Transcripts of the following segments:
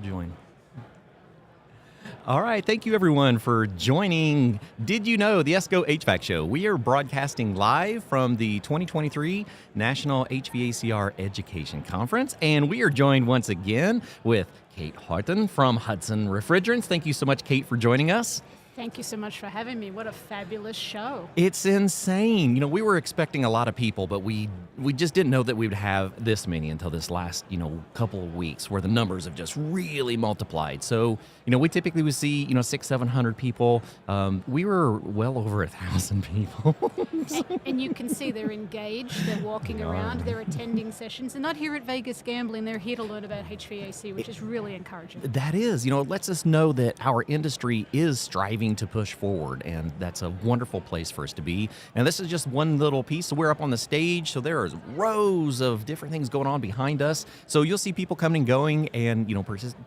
join. All right, thank you everyone for joining. Did you know the ESCO HVAC show? We are broadcasting live from the 2023 National HVACR Education Conference, and we are joined once again with Kate Harton from Hudson Refrigerants. Thank you so much, Kate, for joining us. Thank you so much for having me. What a fabulous show. It's insane. You know, we were expecting a lot of people, but we just didn't know that we would have this many until this last, couple of weeks where the numbers have just really multiplied. So, we typically would see, 600-700 people. We were well over 1,000 people. And you can see they're engaged, they're walking around, they're attending sessions. They're not here at Vegas gambling, they're here to learn about HVAC, which is really encouraging. That is, it lets us know that our industry is striving to push forward, and that's a wonderful place for us to be. And this is just one little piece. So we're up on the stage, so there is rows of different things going on behind us. So you'll see people coming and going and,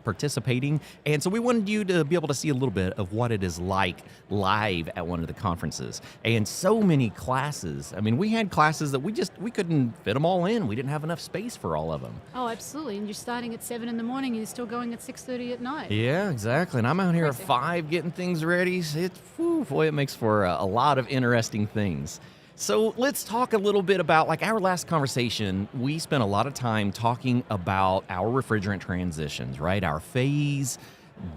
participating. And so we wanted you to be able to see a little bit of what it is like live at one of the conferences. And so many classes. I mean, we had classes that we couldn't fit them all in. We didn't have enough space for all of them. Oh, absolutely. And you're starting at 7 in the morning and you're still going at 6:30 at night. Yeah, exactly. And I'm out here at 5 getting things ready. It makes for a lot of interesting things. So let's talk a little bit about, like our last conversation, we spent a lot of time talking about our refrigerant transitions, right? Our phase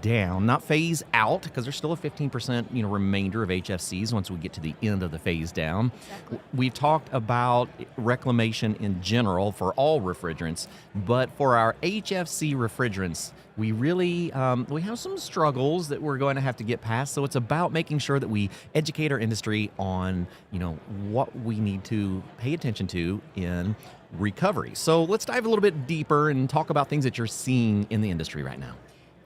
down, not phase out, because there's still a 15% remainder of HFCs once we get to the end of the phase down. Exactly. We've talked about reclamation in general for all refrigerants, but for our HFC refrigerants, we really we have some struggles that we're going to have to get past. So it's about making sure that we educate our industry on what we need to pay attention to in recovery. So let's dive a little bit deeper and talk about things that you're seeing in the industry right now.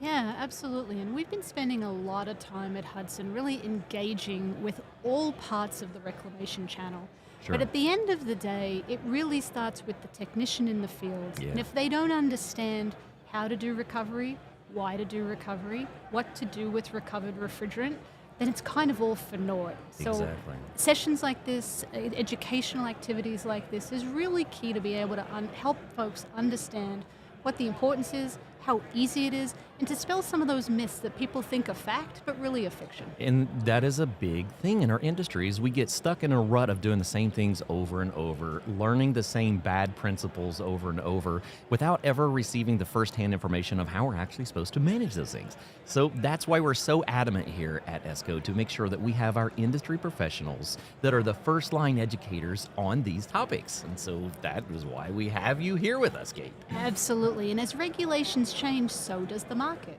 Yeah, absolutely. And we've been spending a lot of time at Hudson really engaging with all parts of the reclamation channel. Sure. But at the end of the day, it really starts with the technician in the field. Yeah. And if they don't understand how to do recovery, why to do recovery, what to do with recovered refrigerant, then it's kind of all for naught. So Exactly. sessions like this, educational activities like this is really key to be able to help folks understand what the importance is, how easy it is, and to dispel some of those myths that people think are fact, but really are fiction. And that is a big thing in our industries. We get stuck in a rut of doing the same things over and over, learning the same bad principles over and over, without ever receiving the firsthand information of how we're actually supposed to manage those things. So that's why we're so adamant here at ESCO to make sure that we have our industry professionals that are the first line educators on these topics. And so that is why we have you here with us, Kate. Absolutely. And as regulations change, so does the market.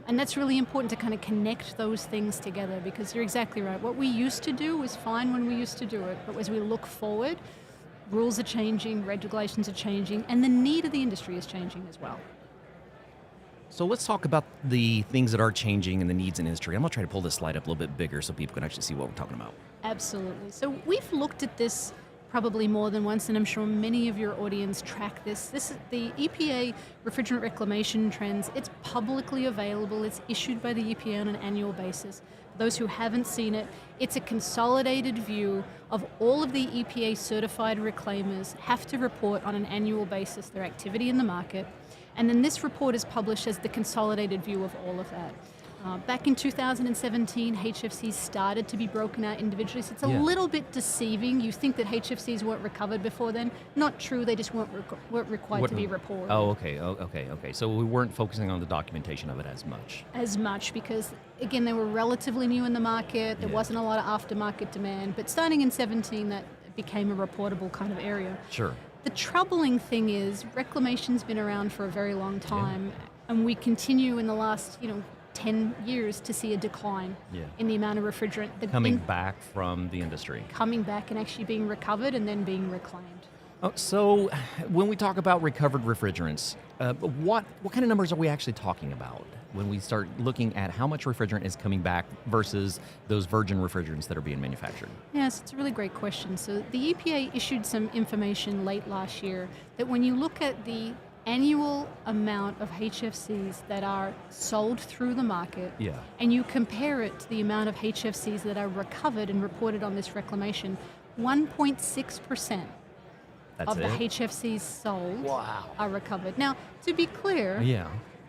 And that's really important to kind of connect those things together, because you're exactly right. What we used to do was fine when we used to do it, but as we look forward, rules are changing, regulations are changing, and the need of the industry is changing as well. So let's talk about the things that are changing and the needs in industry. I'm going to try to pull this slide up a little bit bigger so people can actually see what we're talking about. Absolutely. So we've looked at this probably more than once, and I'm sure many of your audience track this. This is the EPA refrigerant reclamation trends. It's publicly available. It's issued by the EPA on an annual basis. For those who haven't seen it, it's a consolidated view of all of the EPA certified reclaimers have to report on an annual basis their activity in the market. And then this report is published as the consolidated view of all of that. Back in 2017, HFCs started to be broken out individually, so it's a little bit deceiving. You think that HFCs weren't recovered before then. Not true, they just weren't required to be reported. Oh, okay. So we weren't focusing on the documentation of it as much. Because, again, they were relatively new in the market. There wasn't a lot of aftermarket demand. But starting in 17, that became a reportable kind of area. Sure. The troubling thing is reclamation's been around for a very long time, and we continue in the last, 10 years to see a decline in the amount of refrigerant coming back from the industry. Coming back and actually being recovered and then being reclaimed. So when we talk about recovered refrigerants, what kind of numbers are we actually talking about when we start looking at how much refrigerant is coming back versus those virgin refrigerants that are being manufactured? Yes, it's a really great question. So the EPA issued some information late last year that when you look at the annual amount of HFCs that are sold through the market, and you compare it to the amount of HFCs that are recovered and reported on this reclamation, 1.6% of the HFCs sold are recovered. Now, to be clear,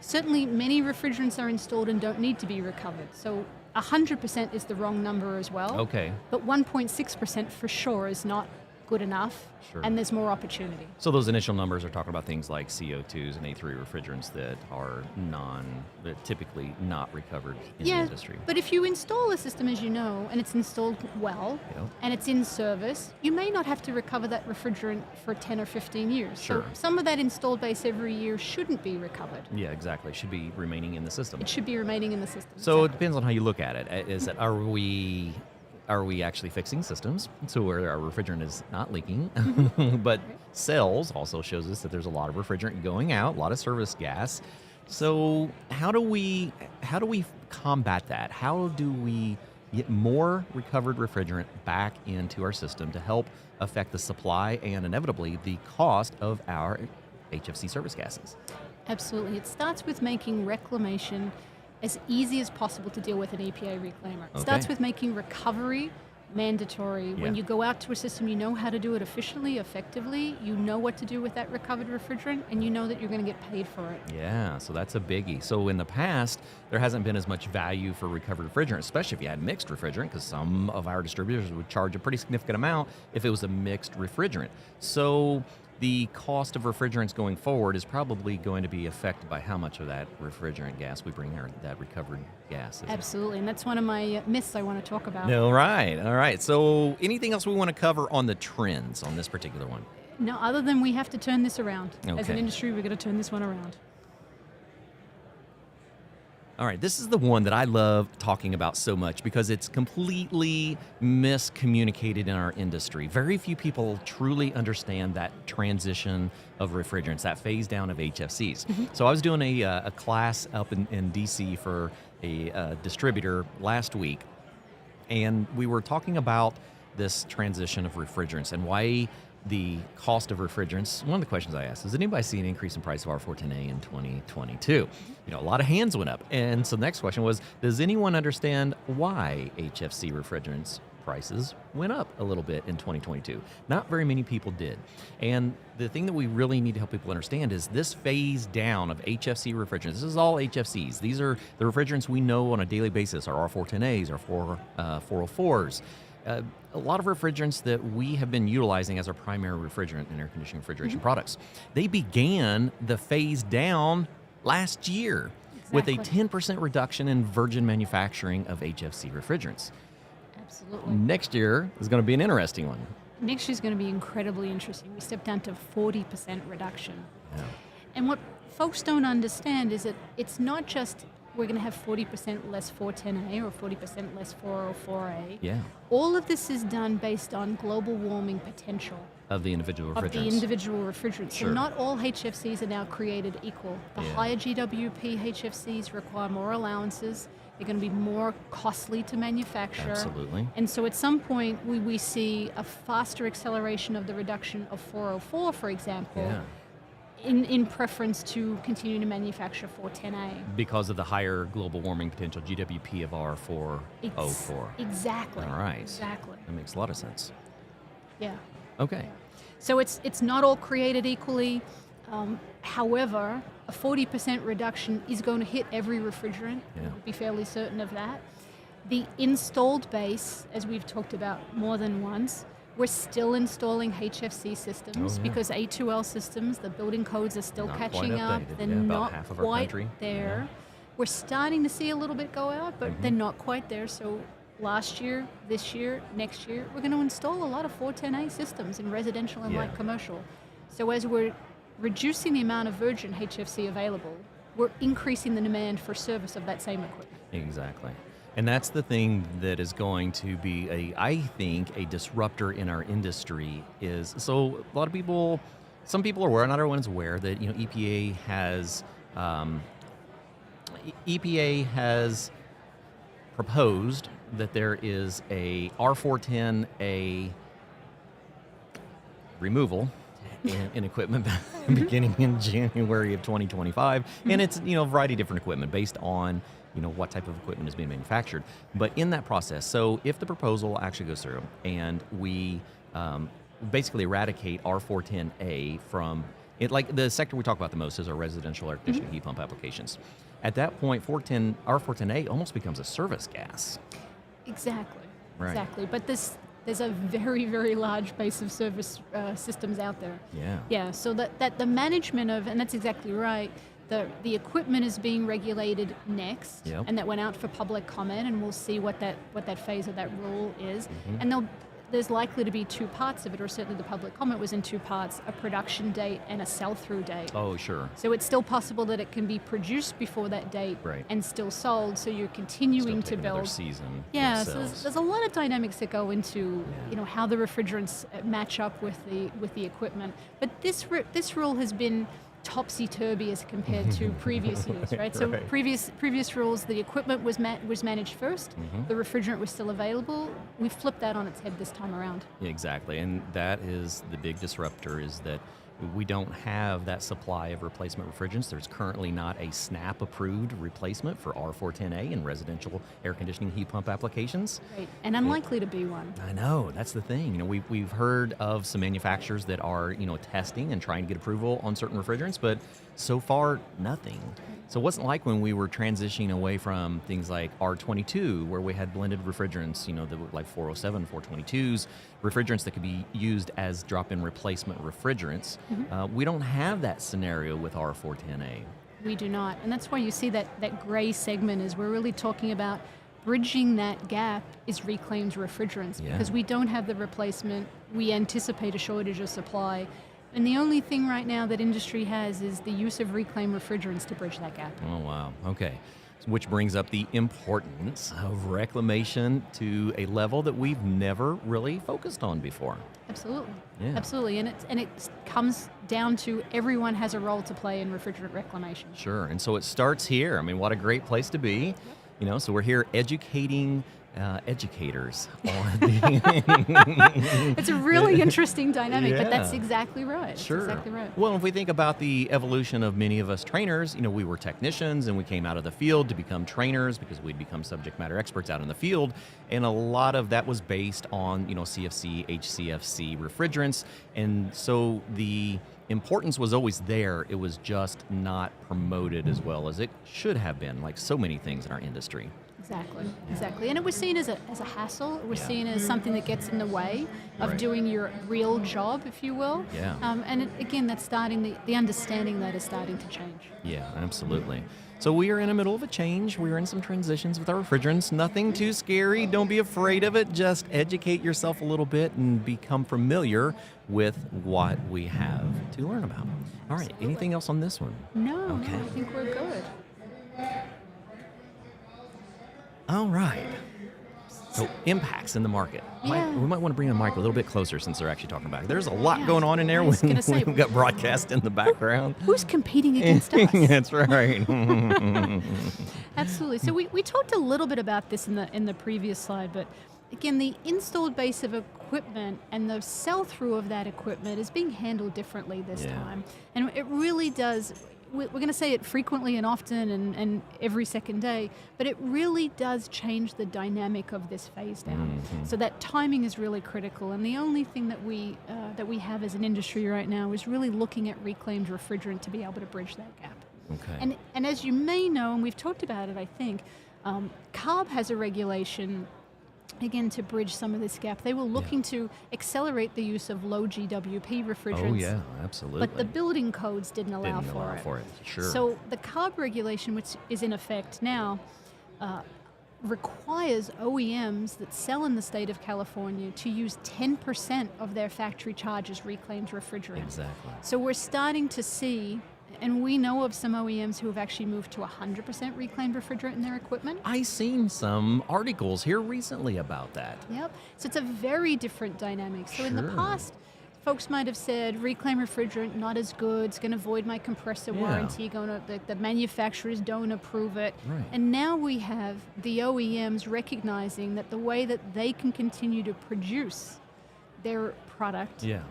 Certainly, many refrigerants are installed and don't need to be recovered. So 100% is the wrong number as well. Okay. But 1.6% for sure is not good enough, Sure. and there's more opportunity. So those initial numbers are talking about things like CO2s and A3 refrigerants that are typically not recovered in the industry. But if you install a system, as you know, and it's installed well, Yep. and it's in service, you may not have to recover that refrigerant for 10 or 15 years. Sure. So some of that installed base every year shouldn't be recovered. Yeah, exactly. Should be remaining in the system. It should be remaining in the system. So it Exactly. depends on how you look at it. Is that are we actually fixing systems so where our refrigerant is not leaking? But cells also shows us that there's a lot of refrigerant going out, a lot of service gas. So how do we combat that? How do we get more recovered refrigerant back into our system to help affect the supply and inevitably the cost of our HFC service gases? Absolutely. It starts with making reclamation as easy as possible to deal with an EPA reclaimer. It starts Okay. with making recovery mandatory. When Yeah. you go out to a system, you know how to do it efficiently, effectively. You know what to do with that recovered refrigerant, and you know that you're going to get paid for it. Yeah, so that's a biggie. So in the past, there hasn't been as much value for recovered refrigerant, especially if you had mixed refrigerant, because some of our distributors would charge a pretty significant amount if it was a mixed refrigerant. So the cost of refrigerants going forward is probably going to be affected by how much of that refrigerant gas we bring, or that recovered gas. Absolutely, and that's one of my myths I want to talk about. All right. So anything else we want to cover on the trends on this particular one? No, other than we have to turn this around. As an Okay. industry, we're going to turn this one around. All right, this is the one that I love talking about so much because it's completely miscommunicated in our industry. Very few people truly understand that transition of refrigerants, that phase down of HFCs. So I was doing a class up in DC for a distributor last week, and we were talking about this transition of refrigerants and why the cost of refrigerants. One of the questions I asked, does anybody see an increase in price of R410A in 2022? You know, a lot of hands went up. And so the next question was, does anyone understand why HFC refrigerants prices went up a little bit in 2022? Not very many people did. And the thing that we really need to help people understand is this phase down of HFC refrigerants. This is all HFCs. These are the refrigerants we know on a daily basis, our R410As, our 404s. A lot of refrigerants that we have been utilizing as our primary refrigerant in air conditioning refrigeration products, they began the phase down last year with a Exactly. 10% reduction in virgin manufacturing of HFC refrigerants. Absolutely. Next year is going to be an interesting one. Next year's going to be incredibly interesting. We stepped down to 40% reduction. Yeah. And what folks don't understand is that it's not just we're going to have 40% less 410A or 40% less 404A. Yeah, All of this is done based on global warming potential of the individual refrigerants. of the individual refrigerants. Sure. So not all HFCs are now created equal. The Yeah. higher GWP HFCs require more allowances. They're going to be more costly to manufacture. Absolutely. And so at some point, we see a faster acceleration of the reduction of 404, for example, Yeah. in preference to continuing to manufacture 410A. Because of the higher global warming potential GWP of R404. Exactly. All right. Exactly. That makes a lot of sense. Yeah. Okay. So it's not all created equally. However, a 40% reduction is going to hit every refrigerant. Yeah. We'll be fairly certain of that. The installed base, as we've talked about more than once, we're still installing HFC systems Oh, yeah. because A2L systems, the building codes are still Not quite catching up. updated. They're Yeah, about not half of our quite country. there. Yeah. We're starting to see a little bit go out, but Mm-hmm. they're not quite there. So last year, this year, next year, we're going to install a lot of 410A systems in residential and Yeah. light commercial. So as we're reducing the amount of virgin HFC available, we're increasing the demand for service of that same equipment. Exactly. And that's the thing that is going to be I think, a disruptor in our industry is, so a lot of people, some people are aware, not everyone's aware that, you know, EPA has proposed that there is a R410A removal in equipment beginning in January of 2025. And it's, you know, a variety of different equipment based on, you know, what type of equipment is being manufactured. But in that process, so if the proposal actually goes through and we basically eradicate R410A from It like the sector we talk about the most is our residential air conditioning heat pump applications. At that point, R410A almost becomes a service gas. Exactly. Right. Exactly. But there's a very, very large base of service systems out there. Yeah. Yeah. So that the management of, and that's exactly right. The equipment is being regulated next, Yep. and that went out for public comment, and we'll see what that phase of that rule is. Mm-hmm. And there's likely to be two parts of it, or certainly the public comment was in two parts: a production date and a sell-through date. Oh, sure. So it's still possible that it can be produced before that date Right. and still sold. So you're continuing Still to take another build. season. Yeah, of so sales. there's a lot of dynamics that go into Yeah. how the refrigerants match up with the equipment. But this rule has been topsy-turvy as compared to previous years, right? So Right. previous rules, the equipment was managed first, Mm-hmm. the refrigerant was still available. We flipped that on its head this time around. Yeah, exactly. And that is the big disruptor, is that we don't have that supply of replacement refrigerants. There's currently not a SNAP approved replacement for R410A in residential air conditioning heat pump applications. Right. And unlikely to be one. I know, that's the thing. We've heard of some manufacturers that are, testing and trying to get approval on certain refrigerants, but so far nothing. So it wasn't like when we were transitioning away from things like R22, where we had blended refrigerants, that were like 407, 422s, refrigerants that could be used as drop-in replacement refrigerants. We don't have that scenario with R410A. We do not. And that's why you see that gray segment is we're really talking about bridging that gap is reclaimed refrigerants, Yeah. because we don't have the replacement. We anticipate a shortage of supply. And the only thing right now that industry has is the use of reclaimed refrigerants to bridge that gap. Oh, wow. Okay. Which brings up the importance of reclamation to a level that we've never really focused on before. Absolutely. Yeah. Absolutely. And it comes down to everyone has a role to play in refrigerant reclamation. Sure. And so it starts here. I mean, what a great place to be. So we're here educating educators on It's a really interesting dynamic, but that's Yeah. exactly right. Sure. That's exactly right. Well, if we think about the evolution of many of us trainers, we were technicians and we came out of the field to become trainers because we'd become subject matter experts out in the field. And a lot of that was based on, CFC, HCFC refrigerants. And so the importance was always there. It was just not promoted as well as it should have been, like so many things in our industry. Exactly. And it was seen as a hassle. It was Yeah. seen as something that gets in the way of Right. doing your real job, if you will. Yeah. Again, that's starting, the understanding that is starting to change. Yeah, absolutely. So we are in the middle of a change. We're in some transitions with our refrigerants. Nothing too scary. Don't be afraid of it. Just educate yourself a little bit and become familiar with what we have to learn about. All right. Absolutely. Anything else on this one? No, Okay. I think we're good. All right. So impacts in the market. Yeah. We might want to bring the mic a little bit closer since they're actually talking about it. There's a lot Yeah, going on in there I was when gonna say- we've got broadcast in the background. Who's competing against us? That's right. Absolutely. So we talked a little bit about this in the previous slide, but again, the installed base of equipment and the sell-through of that equipment is being handled differently this Yeah. time. And it really does. We're going to say it frequently and often and every second day, but it really does change the dynamic of this phase down. So that timing is really critical. And the only thing that we have as an industry right now is really looking at reclaimed refrigerant to be able to bridge that gap. Okay. And as you may know, and we've talked about it, I think, CARB has a regulation, again, to bridge some of this gap. They were looking to accelerate the use of low GWP refrigerants. Oh, yeah, absolutely. But the building codes didn't allow Didn't for allow it. for it, sure. So the CARB regulation, which is in effect now, requires OEMs that sell in the state of California to use 10% of their factory charge as reclaimed refrigerant. Exactly. So we're starting to see, and we know of some OEMs who have actually moved to 100% reclaimed refrigerant in their equipment. I seen some articles here recently about that. Yep. So it's a very different dynamic. So in the Sure. past, folks might have said reclaimed refrigerant not as good. It's going to void my compressor Yeah. warranty. The manufacturers don't approve it. Right. And now we have the OEMs recognizing that the way that they can continue to produce their product, Yeah.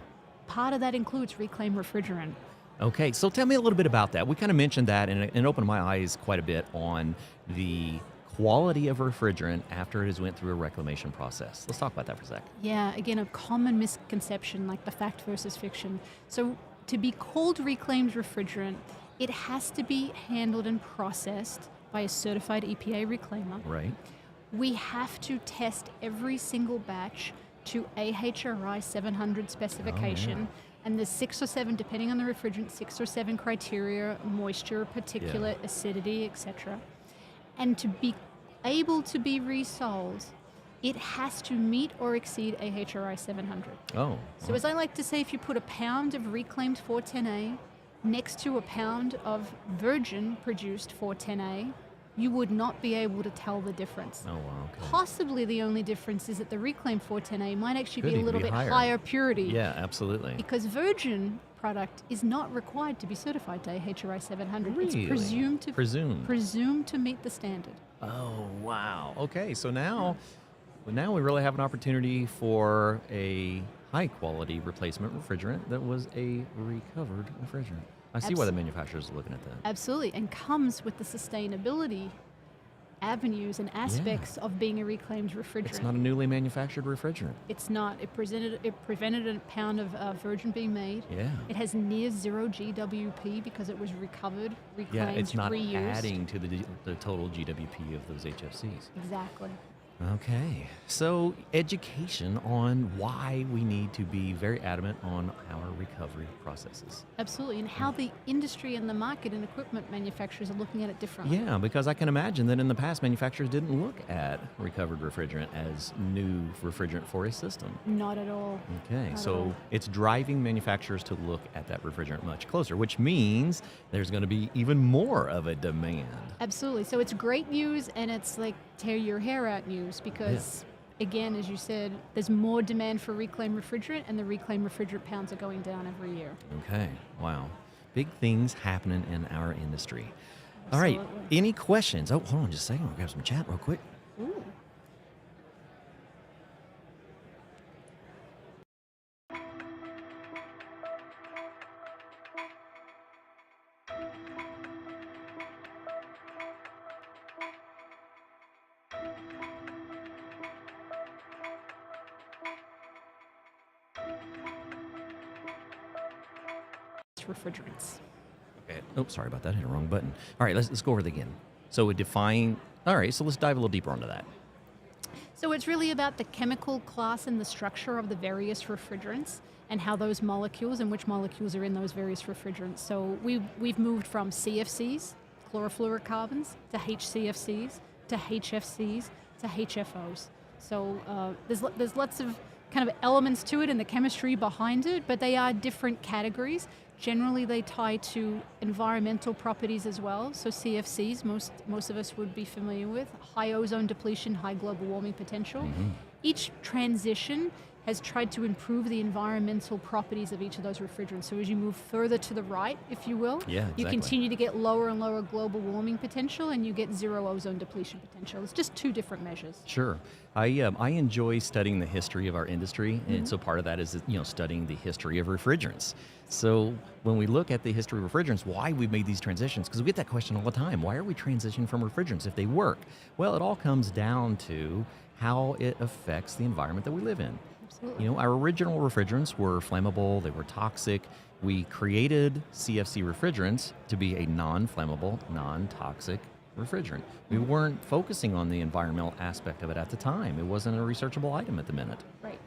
part of that includes reclaimed refrigerant. Okay, so tell me a little bit about that. We kind of mentioned that, and it opened my eyes quite a bit on the quality of refrigerant after it has went through a reclamation process. Let's talk about that for a sec. Yeah, again, a common misconception, like the fact versus fiction. So to be called reclaimed refrigerant, it has to be handled and processed by a certified EPA reclaimer. Right. We have to test every single batch to AHRI 700 specification. And there's 6 or 7, depending on the refrigerant, 6 or 7 criteria: moisture, particulate, acidity, etc. And to be able to be resold, it has to meet or exceed AHRI 700. Oh. So as I like to say, if you put a pound of reclaimed 410A next to a pound of virgin produced 410A, you would not be able to tell the difference. Oh, wow. Okay. Possibly the only difference is that the reclaimed 410A might actually Could be a even little be bit higher. higher purity. Yeah, absolutely. Because virgin product is not required to be certified to AHRI 700. Really? It's Presumed. presumed to meet the standard. Oh, wow. Okay, so now we really have an opportunity for a high-quality replacement refrigerant that was a recovered refrigerant. I see why the manufacturers are looking at that. Absolutely, and comes with the sustainability avenues and aspects of being a reclaimed refrigerant. It's not a newly manufactured refrigerant. It's not. It prevented a pound of virgin being made. Yeah. It has near zero GWP because it was recovered, reclaimed, Yeah, it's not reused. adding to the total GWP of those HFCs. Exactly. Okay, so education on why we need to be very adamant on our recovery processes. Absolutely, and how the industry and the market and equipment manufacturers are looking at it differently. Yeah, because I can imagine that in the past, manufacturers didn't look at recovered refrigerant as new refrigerant for a system. Not at all. Okay, Not at so all. it's driving manufacturers to look at that refrigerant much closer, which means there's going to be even more of a demand. Absolutely. So it's great news, and it's like tear your hair out news because, again, as you said, there's more demand for reclaimed refrigerant, and the reclaimed refrigerant pounds are going down every year. Okay, wow. Big things happening in our industry. All right, Absolutely. any questions? Oh, hold on just a second. I'll grab some chat real quick. Ooh. Refrigerants. Okay. Oh, sorry about that. Hit the wrong button. All right, let's go over it again. So we define. All right, so let's dive a little deeper into that. So it's really about the chemical class and the structure of the various refrigerants and how those molecules and which molecules are in those various refrigerants. So we've moved from CFCs, chlorofluorocarbons, to HCFCs, to HFCs, to HFOs. So there's lots of kind of elements to it and the chemistry behind it, but they are different categories. Generally, they tie to environmental properties as well. So CFCs, most of us would be familiar with, high ozone depletion, high global warming potential. Mm-hmm. Each transition has tried to improve the environmental properties of each of those refrigerants. So as you move further to the right, if you will, Yeah, you exactly. continue to get lower and lower global warming potential, and you get zero ozone depletion potential. It's just two different measures. Sure. I enjoy studying the history of our industry, and so part of that is studying the history of refrigerants. So when we look at the history of refrigerants, why we've made these transitions, because we get that question all the time. Why are we transitioning from refrigerants if they work? Well, it all comes down to how it affects the environment that we live in. Absolutely. Our original refrigerants were flammable, they were toxic. We created CFC refrigerants to be a non-flammable, non-toxic refrigerant. We weren't focusing on the environmental aspect of it at the time. It wasn't a researchable item at the minute. Right.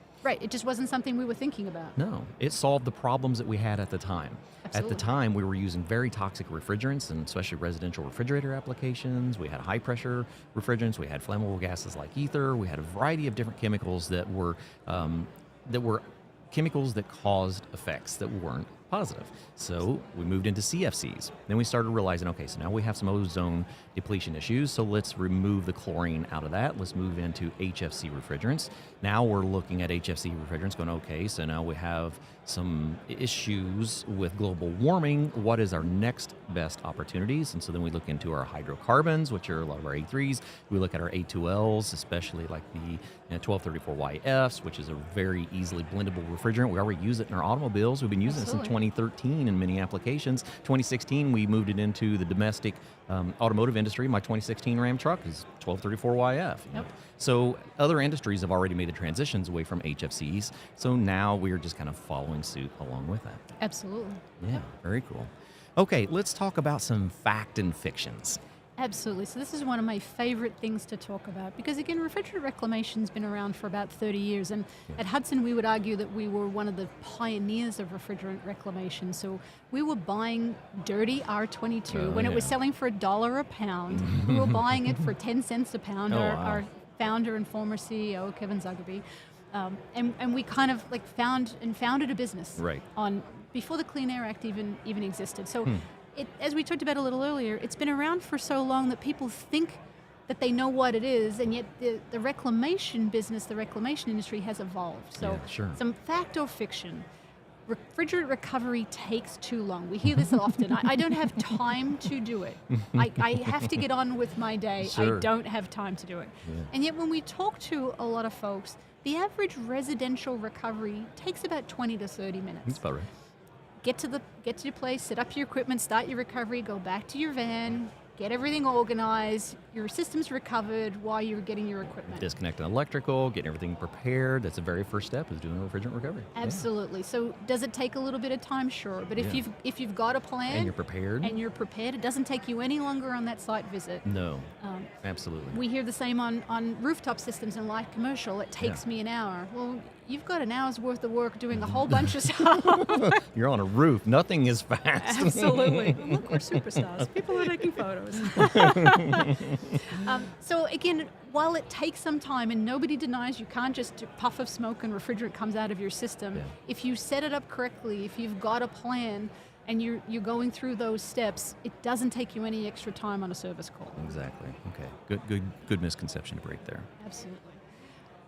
It just wasn't something we were thinking about. No, it solved the problems that we had at the time. Absolutely. At the time, we were using very toxic refrigerants, and especially residential refrigerator applications. We had high pressure refrigerants. We had flammable gases like ether. We had a variety of different chemicals that were chemicals that caused effects that weren't positive. So we moved into CFCs. Then we started realizing, okay, so now we have some ozone depletion issues, so let's remove the chlorine out of that. Let's move into HFC refrigerants. Now we're looking at HFC refrigerants going, okay, so now we have some issues with global warming. What is our next best opportunities? And so then we look into our hydrocarbons, which are a lot of our A3s. We look at our A2Ls, especially like the 1234YFs, which is a very easily blendable refrigerant. We already use it in our automobiles. We've been using it since Absolutely. 2013 in many applications. 2016, we moved it into the domestic automotive industry. My 2016 Ram truck is 1234YF. Yep. So other industries have already made the transitions away from HFCs. So now we're just kind of following suit along with that. Absolutely. Yeah, very cool. Okay, let's talk about some fact and fictions. Absolutely. So this is one of my favorite things to talk about because, again, refrigerant reclamation's been around for about 30 years. And at Hudson, we would argue that we were one of the pioneers of refrigerant reclamation. So we were buying dirty R22 when it was selling for $1 a pound. We were buying it for 10 cents a pound. Our founder and former CEO, Kevin Zuckerby. And we kind of like founded a business on before the Clean Air Act even existed. So as we talked about a little earlier, it's been around for so long that people think that they know what it is, and yet the reclamation business, the reclamation industry has evolved. So some fact or fiction. Refrigerant recovery takes too long. We hear this often. I don't have time to do it. I have to get on with my day. I don't have time to do it. And yet when we talk to a lot of folks, the average residential recovery takes about 20 to 30 minutes. That's about right. Get to your place, set up your equipment, start your recovery, go back to your van, get everything organized, your system's recovered while you're getting your equipment. Disconnecting electrical, getting everything prepared. That's the very first step is doing refrigerant recovery. Absolutely. So does it take a little bit of time? Sure. But if you've got a plan and you're prepared, it doesn't take you any longer on that site visit. No. Absolutely. We hear the same on rooftop systems and light commercial. It takes me an hour. Well, you've got an hour's worth of work doing a whole bunch of stuff. You're on a roof. Nothing is fast. Absolutely. Look, we're superstars. People are taking photos. So again, while it takes some time, and nobody denies you can't just puff of smoke and refrigerant comes out of your system, if you set it up correctly, if you've got a plan, and you're going through those steps, it doesn't take you any extra time on a service call. Exactly. Okay. Good misconception to break there. Absolutely.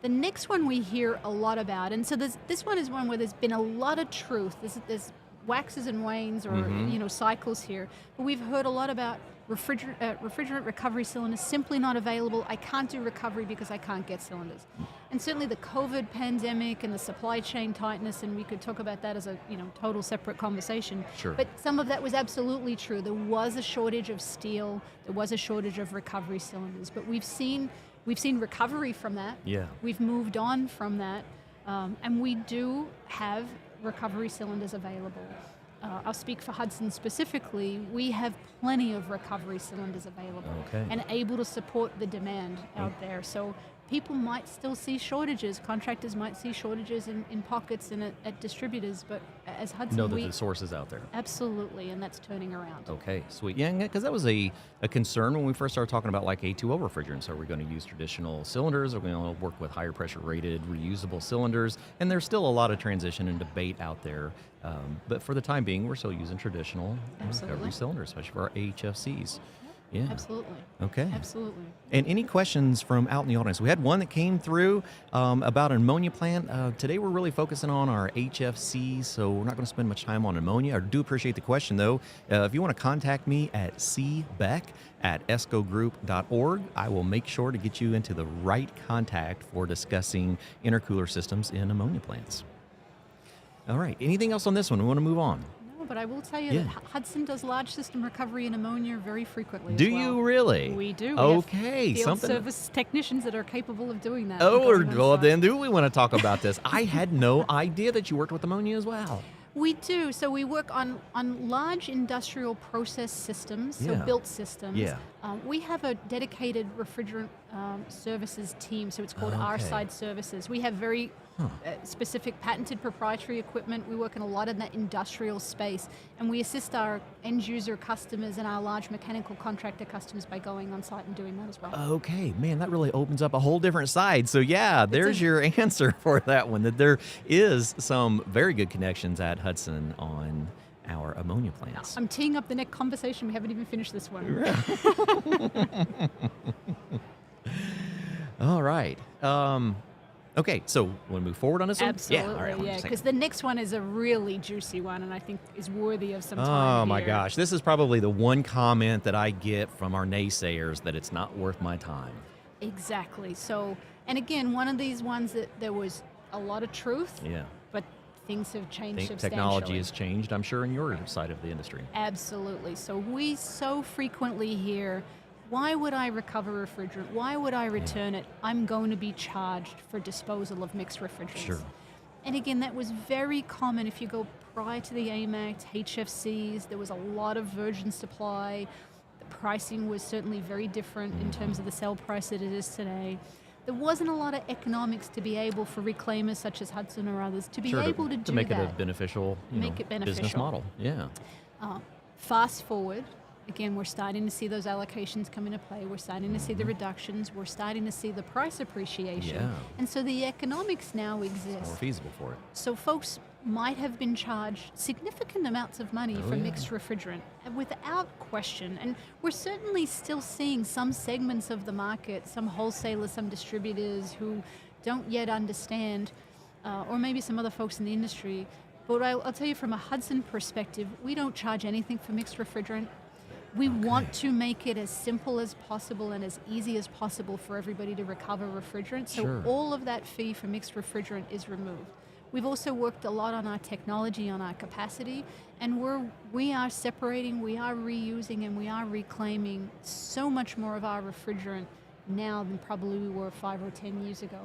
The next one we hear a lot about, and so this one is one where there's been a lot of truth. There's waxes and wanes or cycles here, but we've heard a lot about refrigerant recovery cylinders simply not available. I can't do recovery because I can't get cylinders. And certainly the COVID pandemic and the supply chain tightness, and we could talk about that as a total separate conversation. Sure. But some of that was absolutely true. There was a shortage of steel. There was a shortage of recovery cylinders. But we've seen recovery from that. Yeah. We've moved on from that. And we do have recovery cylinders available. I'll speak for Hudson specifically. We have plenty of recovery cylinders available and able to support the demand out there. So people might still see shortages. Contractors might see shortages in pockets and at distributors, but as Hudson, know that the source is out there. Absolutely, and that's turning around. Okay, sweet. Yeah, because that was a concern when we first started talking about like A2O refrigerants. Are we going to use traditional cylinders? Are we going to work with higher pressure rated reusable cylinders? And there's still a lot of transition and debate out there. But for the time being, we're still using traditional recovery cylinders, especially for our HFCs. Yeah. Absolutely. Okay. Absolutely. And any questions from out in the audience? We had one that came through about an ammonia plant. Today we're really focusing on our HFCs, so we're not going to spend much time on ammonia. I do appreciate the question, though. If you want to contact me at cbeck@escogroup.org, I will make sure to get you into the right contact for discussing intercooler systems in ammonia plants. All right. Anything else on this one? We want to move on. But I will tell you that Hudson does large system recovery in ammonia very frequently. Do you really? We do. Okay. We have field service technicians that are capable of doing that. Well, then do we want to talk about this? I had no idea that you worked with ammonia as well. We do. So we work on large industrial process systems, so built systems. Yeah. We have a dedicated refrigerant services team, so it's called R-Side Services. We have very specific patented proprietary equipment. We work in a lot in that industrial space, and we assist our end user customers and our large mechanical contractor customers by going on site and doing that as well. Okay, man, that really opens up a whole different side. So yeah, there's your answer for that one, that there is some very good connections at Hudson on our ammonia plants. I'm teeing up the next conversation. We haven't even finished this one. All right. Okay, so want to move forward on this one? Absolutely, because the next one is a really juicy one, and I think is worthy of some time Oh my here. gosh, this is probably the one comment that I get from our naysayers, that it's not worth my time. Exactly. So, and again, one of these ones that there was a lot of truth, but things have changed Think substantially. technology has changed, I'm sure, in your side of the industry. Absolutely. So we so frequently hear, why would I recover refrigerant? Why would I return it? I'm going to be charged for disposal of mixed refrigerants. Sure. And again, that was very common. If you go prior to the AIM Act, HFCs, there was a lot of virgin supply. The pricing was certainly very different in terms of the sell price that it is today. There wasn't a lot of economics to be able for reclaimers such as Hudson or others to be able to do make that. it a beneficial, Make it business beneficial. model. Yeah. Fast forward, again, we're starting to see those allocations come into play. We're starting to see the reductions. We're starting to see the price appreciation. Yeah. And so the economics now exist. More feasible for it. So folks might have been charged significant amounts of money for mixed refrigerant without question. And we're certainly still seeing some segments of the market, some wholesalers, some distributors who don't yet understand, or maybe some other folks in the industry. But I'll tell you from a Hudson perspective, we don't charge anything for mixed refrigerant. We want to make it as simple as possible and as easy as possible for everybody to recover refrigerant. So Sure. all of that fee for mixed refrigerant is removed. We've also worked a lot on our technology, on our capacity, and we are separating, we are reusing, and we are reclaiming so much more of our refrigerant now than probably we were 5 or 10 years ago.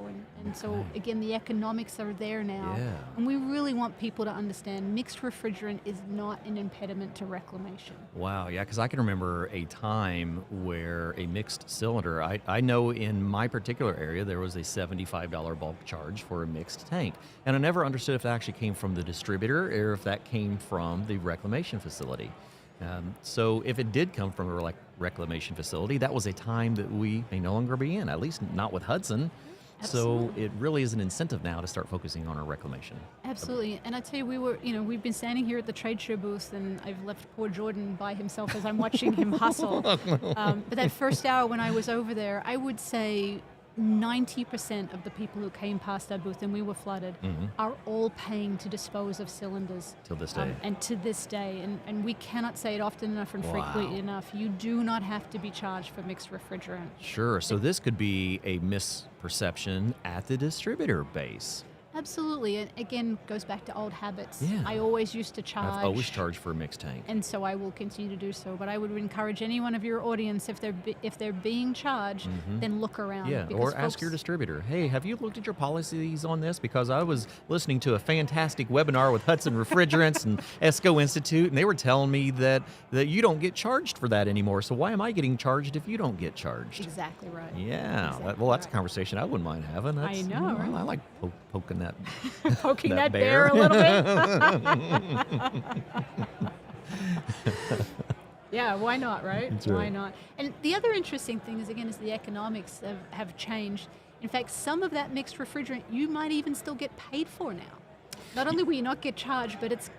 And so, again, the economics are there now. Yeah. And we really want people to understand mixed refrigerant is not an impediment to reclamation. Wow, yeah, because I can remember a time where a mixed cylinder, I know in my particular area there was a $75 bulk charge for a mixed tank. And I never understood if that actually came from the distributor or if that came from the reclamation facility. So if it did come from a reclamation facility, that was a time that we may no longer be in, at least not with Hudson. So Absolutely. it really is an incentive now to start focusing on our reclamation. Absolutely. And I tell you, we've been standing here at the trade show booth, and I've left poor Jordan by himself as I'm watching him hustle. But that first hour when I was over there, I would say 90% of the people who came past our booth, and we were flooded, are all paying to dispose of cylinders. Till this day. And to this day. And we cannot say it often enough and frequently enough. You do not have to be charged for mixed refrigerant. Sure. So this could be a misperception at the distributor base. Absolutely. And again, goes back to old habits. Yeah. I always used to charge. I've always charged for a mixed tank. And so I will continue to do so. But I would encourage any one of your audience, if they're being charged, then look around. Yeah, because or ask your folks- distributor, hey, have you looked at your policies on this? Because I was listening to a fantastic webinar with Hudson Refrigerants and ESCO Institute, and they were telling me that you don't get charged for that anymore. So why am I getting charged if you don't get charged? Exactly right. Yeah, Exactly well, that's a right. conversation I wouldn't mind having. That's, know, right? I like poking that. Poking That that bear a little bit. Yeah, why not, right? That's Why right. not? And the other interesting thing is, again, is the economics have changed. In fact, some of that mixed refrigerant you might even still get paid for now. Not only will you not get charged, but it's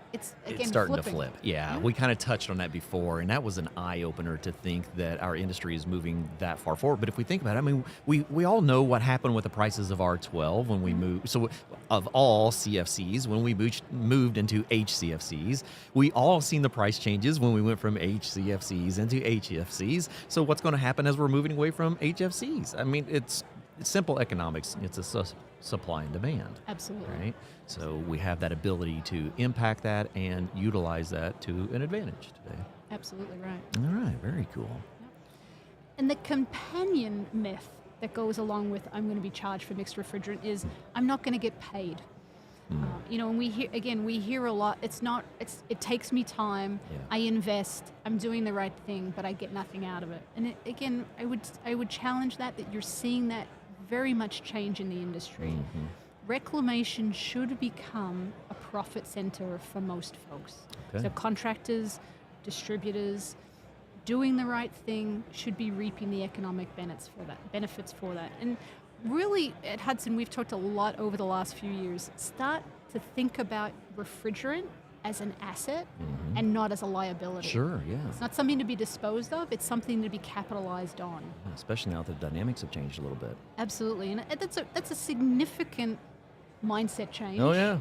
again It's starting flipping. to flip. Yeah, we kind of touched on that before, and that was an eye-opener to think that our industry is moving that far forward. But if we think about it, I mean, we all know what happened with the prices of R12 when we moved. So of all CFCs, when we moved into HCFCs, we all seen the price changes when we went from HCFCs into HFCs. So what's going to happen as we're moving away from HFCs? I mean, it's simple economics. It's a supply and demand. Absolutely. Right? So we have that ability to impact that and utilize that to an advantage today. Absolutely right. All right, very cool. And the companion myth that goes along with I'm going to be charged for mixed refrigerant is I'm not going to get paid. And we hear a lot. It takes me time. Yeah. I invest. I'm doing the right thing, but I get nothing out of it. And I would challenge that you're seeing that very much change in the industry. Reclamation should become a profit center for most folks. Okay. So contractors, distributors, doing the right thing should be reaping the economic benefits for that. And really, at Hudson, we've talked a lot over the last few years. Start to think about refrigerant as an asset and not as a liability. Sure, yeah. It's not something to be disposed of, it's something to be capitalized on. Especially now that the dynamics have changed a little bit. Absolutely. And that's a significant mindset change. Oh, yeah.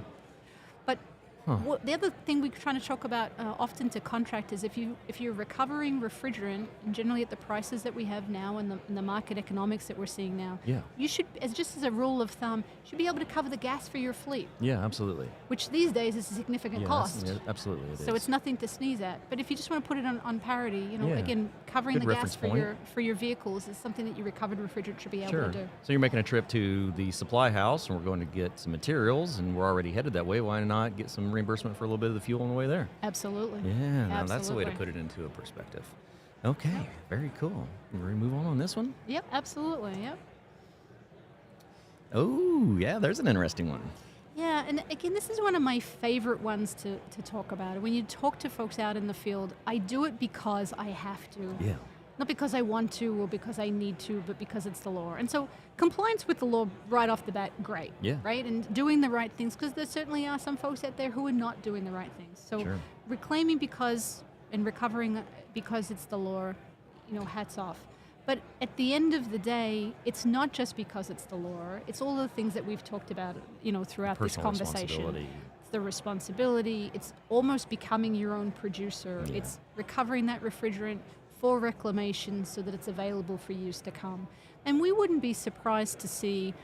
But Huh. The other thing we're trying to talk about often to contractors, if you're recovering refrigerant, and generally at the prices that we have now and the market economics that we're seeing now, Yeah. you should, just as a rule of thumb, you should be able to cover the gas for your fleet, Yeah, absolutely. which these days is a significant Yeah, cost. yeah, absolutely it is. So it's nothing to sneeze at. But if you just want to put it on parity, Yeah. again, covering Good the gas reference for your vehicles is something that your recovered refrigerant should be able Sure. to do. So you're making a trip to the supply house, and we're going to get some materials, and we're already headed that way. Why not get some reimbursement for a little bit of the fuel on the way there? Absolutely. Yeah, now that's the way to Absolutely. put it into a perspective. Okay, very cool. You ready to move on this one? Yep, absolutely. Yep. Oh, yeah, there's an interesting one. Yeah, and again, this is one of my favorite ones to talk about. When you talk to folks out in the field, I do it because I have to. Yeah. Not because I want to or because I need to, but because it's the law. And so compliance with the law right off the bat, great. Yeah. Right? And doing the right things, because there certainly are some folks out there who are not doing the right things. So Sure. reclaiming because and recovering because it's the law, hats off. But at the end of the day, it's not just because it's the law. It's all the things that we've talked about, throughout this Personal conversation. responsibility. It's the responsibility. It's almost becoming your own producer. Yeah. It's recovering that refrigerant for reclamation so that it's available for years to come. And we wouldn't be surprised to see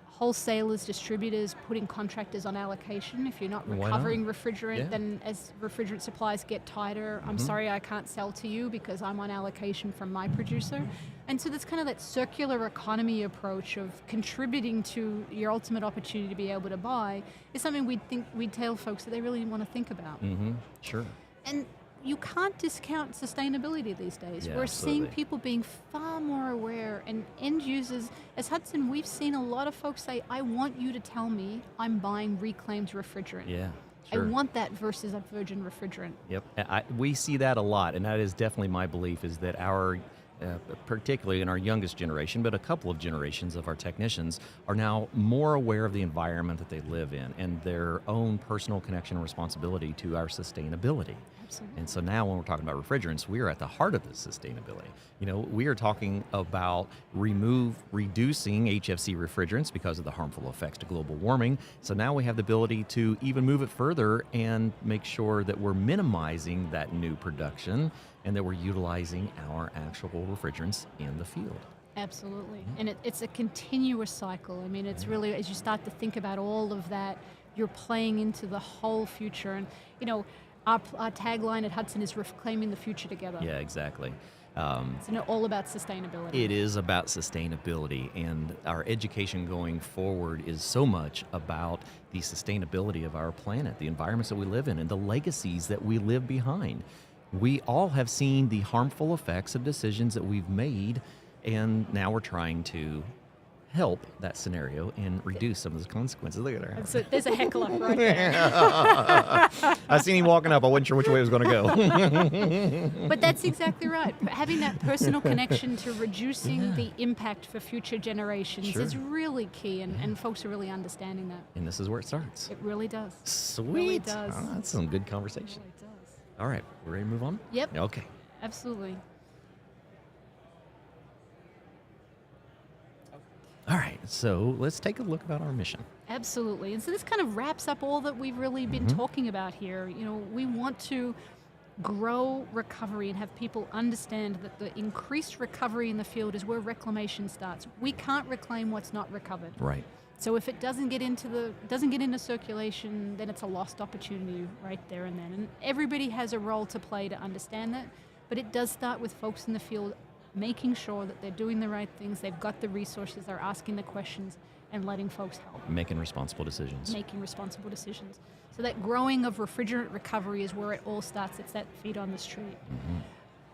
wholesalers, distributors putting contractors on allocation. If you're not Why not? recovering refrigerant, Yeah. then as refrigerant supplies get tighter, I'm sorry I can't sell to you because I'm on allocation from my producer. And so that's kind of that circular economy approach of contributing to your ultimate opportunity to be able to buy is something we'd tell folks that they really want to think about. Mm-hmm. Sure. And you can't discount sustainability these days. Yeah, We're seeing absolutely. people being far more aware, and end users, as Hudson, we've seen a lot of folks say, I want you to tell me I'm buying reclaimed refrigerant. Yeah. Sure. I want that versus a virgin refrigerant. Yep, we see that a lot, and that is definitely my belief, is that our, particularly in our youngest generation, but a couple of generations of our technicians, are now more aware of the environment that they live in and their own personal connection and responsibility to our sustainability. Absolutely. And so now when we're talking about refrigerants, we are at the heart of this sustainability. We are talking about reducing HFC refrigerants because of the harmful effects to global warming. So now we have the ability to even move it further and make sure that we're minimizing that new production and that we're utilizing our actual refrigerants in the field. Absolutely. And it's a continuous cycle. I mean, it's really, as you start to think about all of that, you're playing into the whole future. And, our tagline at Hudson is reclaiming the future together. Yeah, exactly. It's all about sustainability. It is about sustainability, and our education going forward is so much about the sustainability of our planet, the environments that we live in, and the legacies that we live behind. We all have seen the harmful effects of decisions that we've made, and now we're trying to help that scenario and reduce some of the consequences. Look at her. So there's a heckle up right there. I seen him walking up. I wasn't sure which way it was going to go. But that's exactly right. Having that personal connection to reducing the impact for future generations Sure. is really key, and folks are really understanding that. And this is where it starts. It really does. Sweet. really does. Oh, that's some good It conversation. really does. All right, we're ready to move on? Yep. Okay. Absolutely. All right, so let's take a look about our mission. Absolutely. And so this kind of wraps up all that we've really been talking about here. We want to grow recovery and have people understand that the increased recovery in the field is where reclamation starts. We can't reclaim what's not recovered. Right. So if it doesn't get into circulation, then it's a lost opportunity right there and then. And everybody has a role to play to understand that, but it does start with folks in the field making sure that they're doing the right things, they've got the resources, they're asking the questions, and letting folks help. Making responsible decisions. Making responsible decisions. So that growing of refrigerant recovery is where it all starts. It's that feet on the street.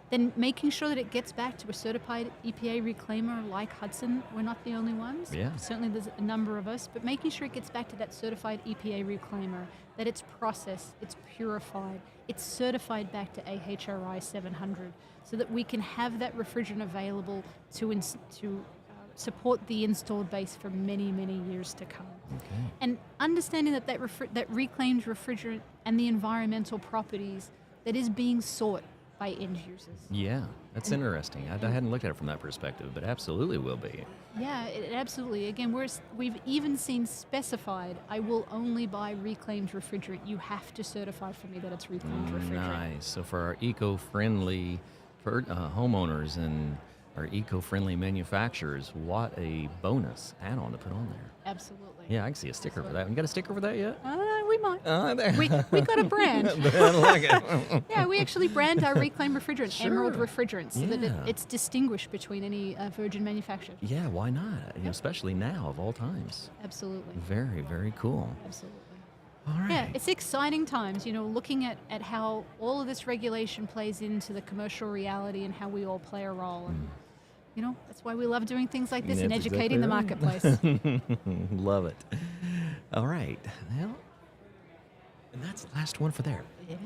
Then making sure that it gets back to a certified EPA reclaimer like Hudson. We're not the only ones. Yeah. Certainly there's a number of us, but making sure it gets back to that certified EPA reclaimer, that it's processed, it's purified, it's certified back to AHRI 700, so that we can have that refrigerant available to support the installed base for many, many years to come. Okay. And understanding that reclaimed refrigerant and the environmental properties that is being sought by end users. Yeah, that's interesting. I hadn't looked at it from that perspective, but absolutely will be. Yeah, it absolutely. Again, we've even seen specified, I will only buy reclaimed refrigerant. You have to certify for me that it's reclaimed refrigerant. Nice. So for our eco-friendly homeowners and our eco-friendly manufacturers, what a bonus add-on to put on there. Absolutely. Yeah, I can see a sticker for that. You got a sticker for that yet? We might. There. We got a brand. I like it. Yeah, we actually brand our reclaimed refrigerant, Sure. Emerald Refrigerant, so that Yeah. it's distinguished between any virgin manufacturer. Yeah, why not? Especially now of all times. Absolutely. Very, very cool. Absolutely. All right. Yeah, it's exciting times, looking at how all of this regulation plays into the commercial reality and how we all play a role. And, that's why we love doing things like this and That's educating exactly the marketplace. Love it. All right. Well, and that's the last one for there. It is.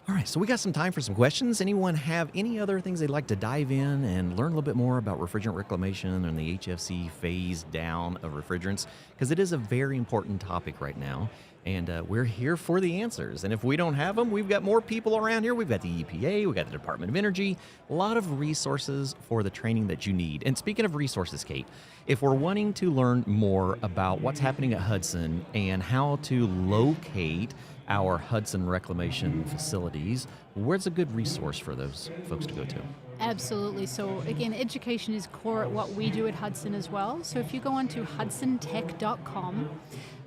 All right, so we got some time for some questions. Anyone have any other things they'd like to dive in and learn a little bit more about refrigerant reclamation and the HFC phase down of refrigerants? Because it is a very important topic right now, and we're here for the answers. And if we don't have them, we've got more people around here. We've got the EPA, we've got the Department of Energy, a lot of resources for the training that you need. And speaking of resources, Kate, if we're wanting to learn more about what's happening at Hudson and how to locate our Hudson reclamation facilities, where's a good resource for those folks to go to? Absolutely. So again, education is core at what we do at Hudson as well. So if you go onto hudsontech.com,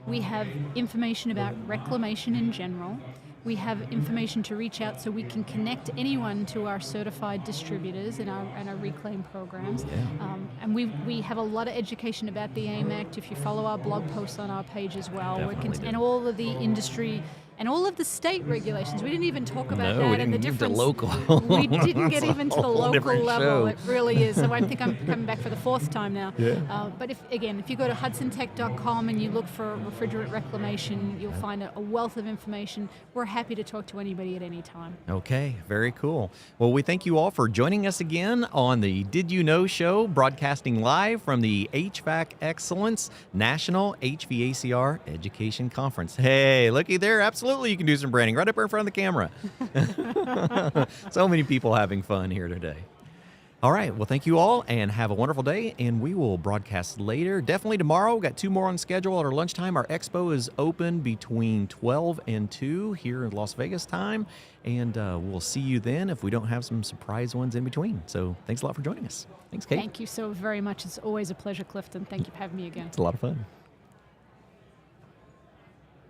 we have information about reclamation in general. We have information to reach out so we can connect anyone to our certified distributors and our reclaim programs. Yeah. And we have a lot of education about the AIM Act. If you follow our blog posts on our page as well, Definitely do. and all of the industry and all of the state regulations. We didn't even talk about No, we that and the didn't get to difference. local. We didn't get It's a even to the whole local different level. show. It really is. So I think I'm coming back for the fourth time now. Yeah. But if you go to hudsontech.com and you look for refrigerant reclamation, you'll find a wealth of information. We're happy to talk to anybody at any time. Okay, very cool. Well, we thank you all for joining us again on the Did You Know show, broadcasting live from the HVAC Excellence National HVACR Education Conference. Hey, looky there. Absolutely, you can do some branding right up here in front of the camera. So many people having fun here today. All right. Well, thank you all and have a wonderful day. And we will broadcast later. Definitely tomorrow. We've got 2 more on schedule at our lunchtime. Our expo is open between 12 and 2 here in Las Vegas time. And we'll see you then if we don't have some surprise ones in between. So thanks a lot for joining us. Thanks, Kate. Thank you so very much. It's always a pleasure, Clifton. Thank you for having me again. It's a lot of fun.